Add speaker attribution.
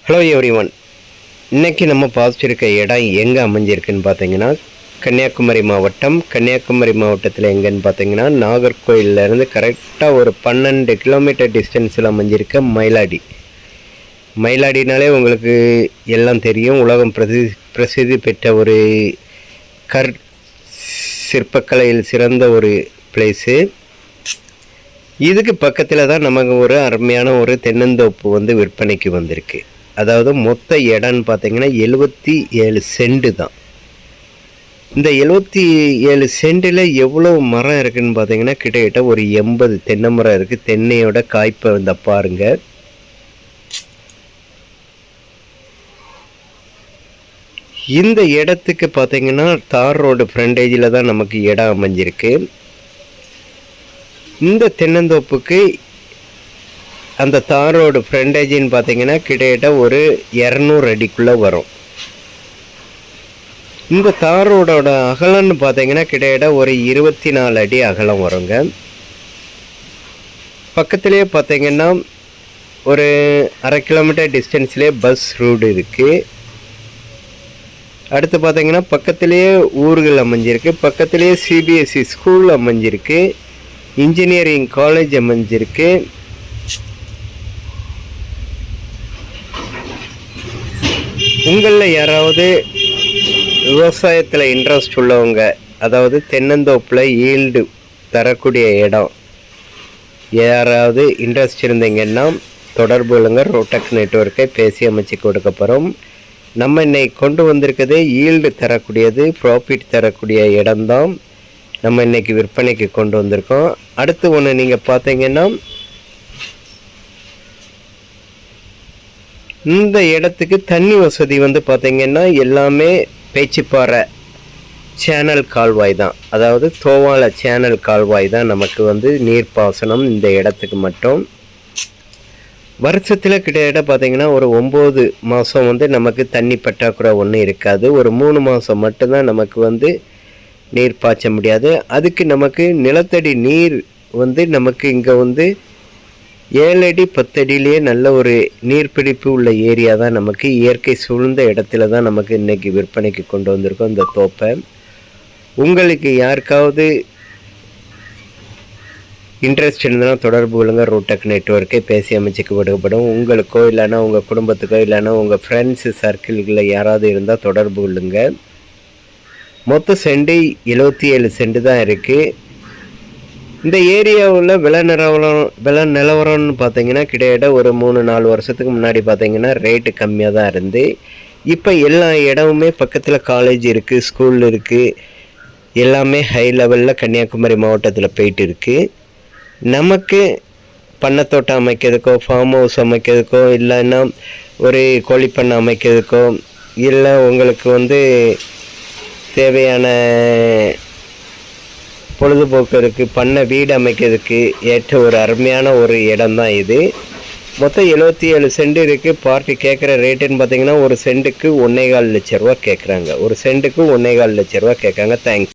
Speaker 1: Hello everyone. இன்றைக்கி நம்ம பார்த்துருக்க இடம் எங்கே அமைஞ்சிருக்குன்னு பார்த்தீங்கன்னா கன்னியாகுமரி மாவட்டத்தில் எங்கேன்னு பார்த்தீங்கன்னா நாகர்கோயிலேருந்து கரெக்டாக ஒரு 12 கிலோமீட்டர் டிஸ்டன்ஸில் அமைஞ்சிருக்க மயிலாடினாலே உங்களுக்கு எல்லாம் தெரியும். உலகம் பிரசித்தி பெற்ற ஒரு சிற்பக்கலையில் சிறந்த ஒரு பிளேஸு. இதுக்கு பக்கத்தில் தான் நமக்கு ஒரு அருமையான ஒரு தென்னந்தோப்பு விற்பனைக்கு வந்திருக்கு. அதாவது மொத்த இடம்னு பார்த்தீங்கன்னா 77 சென்ட் தான். இந்த 77 சென்டில் எவ்வளோ மரம் இருக்குதுன்னு பார்த்தீங்கன்னா கிட்டத்தட்ட ஒரு 80 தென்னை மரம் இருக்குது. தென்னையோட காய்ப்பை பாருங்கள். இந்த இடத்துக்கு பார்த்தீங்கன்னா தார் ரோடு ஃப்ரண்டேஜில் தான் நமக்கு இடம் அமைஞ்சிருக்கு. இந்த தென்னந்தோப்புக்கு அந்த தார் ரோடு ஃப்ரண்டேஜின்னு பார்த்தீங்கன்னா கிட்டத்தட்ட ஒரு 200 அடிக்குள்ளே வரும். இந்த தார் ரோடோட அகலம்னு பார்த்தீங்கன்னா கிட்டத்தட்ட ஒரு 24 அடி அகலம் வருங்க. பக்கத்துலேயே பார்த்தீங்கன்னா ஒரு 1/2 கிலோமீட்டர் டிஸ்டன்ஸ்லேயே பஸ் ரூடு இருக்குது. அடுத்து பார்த்தீங்கன்னா பக்கத்துலேயே ஊர்கள் அமைஞ்சிருக்கு. பக்கத்துலேயே CBSE ஸ்கூல் அமைஞ்சிருக்கு. இன்ஜினியரிங் காலேஜ் அமைஞ்சிருக்கு. உங்களில் யாராவது விவசாயத்தில் இன்ட்ரெஸ்ட் உள்ளவங்க, அதாவது தென்னந்தோப்பில் ஈல்டு தரக்கூடிய இடம் யாராவது இன்ட்ரெஸ்ட் இருந்தீங்கன்னா தொடர்பு கொள்ளுங்க. ரோட்டக் நெட்வொர்க்கை பேசி அமைச்சு கொடுக்க போகிறோம். நம்ம இன்னைக்கு கொண்டு வந்திருக்கதே ஈல்டு தரக்கூடியது, ப்ராஃபிட் தரக்கூடிய இடம்தான் நம்ம இன்றைக்கி விற்பனைக்கு கொண்டு வந்திருக்கோம். அடுத்து ஒன்று நீங்கள் பார்த்தீங்கன்னா இந்த இடத்துக்கு தண்ணி வசதி பார்த்தீங்கன்னா எல்லாமே பேச்சிப்பாறை சேனல் கால்வாய் தான். அதாவது தோவால சேனல் கால்வாய் தான் நமக்கு நீர்ப்பாசனம் இந்த இடத்துக்கு மட்டும். வருஷத்தில் கிட்டத்தட்ட பார்த்தீங்கன்னா ஒரு 9 மாதம் நமக்கு தண்ணி பற்றாக்குறை ஒன்றும் இருக்காது. ஒரு 3 மாதம் மட்டும்தான் நமக்கு நீர் பாய்ச்ச முடியாது. அதுக்கு நமக்கு நிலத்தடி நீர் நமக்கு இங்கே 7 அடி 10 அடியிலேயே நல்ல ஒரு நீர்பிடிப்பு உள்ள ஏரியா தான். நமக்கு இயற்கை சூழ்ந்த இடத்துல தான் நமக்கு இன்றைக்கி விற்பனைக்கு கொண்டு வந்திருக்கோம் இந்த தோப்பை. உங்களுக்கு யாருக்காவது இன்ட்ரெஸ்ட் இருந்ததுன்னா தொடர்பு கொள்ளுங்க. ரோட்டக் நெட்வொர்க்கை பேசி அமைச்சுக்கு கொடுக்கப்படும். உங்களுக்கோ இல்லைன்னா உங்கள் குடும்பத்துக்கோ இல்லைன்னா உங்கள் ஃப்ரெண்ட்ஸு சர்க்கிள்களில் யாராவது இருந்தால் தொடர்பு கொள்ளுங்க. மொத்த சென்ட் 77 சென்ட் தான் இருக்குது. இந்த ஏரியாவில் விலை நிலவரம்னு பார்த்தீங்கன்னா கிட்டத்தட்ட ஒரு 3-4 வருஷத்துக்கு முன்னாடி பார்த்தீங்கன்னா ரேட்டு கம்மியாக தான் இருந்து, இப்போ எல்லா இடமுமே பக்கத்தில் காலேஜ் இருக்குது, ஸ்கூல் இருக்குது, எல்லாமே ஹை லெவலில் கன்னியாகுமரி மாவட்டத்தில் போயிட்டு இருக்குது. நமக்கு பண்ணத்தோட்டம் அமைக்கிறதுக்கோ, ஃபார்ம் ஹவுஸ் அமைக்கிறதுக்கோ, இல்லைன்னா ஒரு கோழிப்பண்ணை அமைக்கிறதுக்கோ, இல்லை உங்களுக்கு தேவையான பொழுதுபோக்குறதுக்கு பண்ண வீடு அமைக்கிறதுக்கு ஏற்ற ஒரு அருமையான ஒரு இடம் தான் இது. மொத்தம் 77 சென்ட் இருக்குது. பார்ட்டி கேட்குற ரேட்டுன்னு பார்த்தீங்கன்னா ஒரு சென்ட்டுக்கு 1,4 லட்ச ரூபா கேட்குறாங்க. ஒரு சென்ட்டுக்கு 1,4 லட்ச ரூபா கேட்குறாங்க. தேங்க்ஸ்.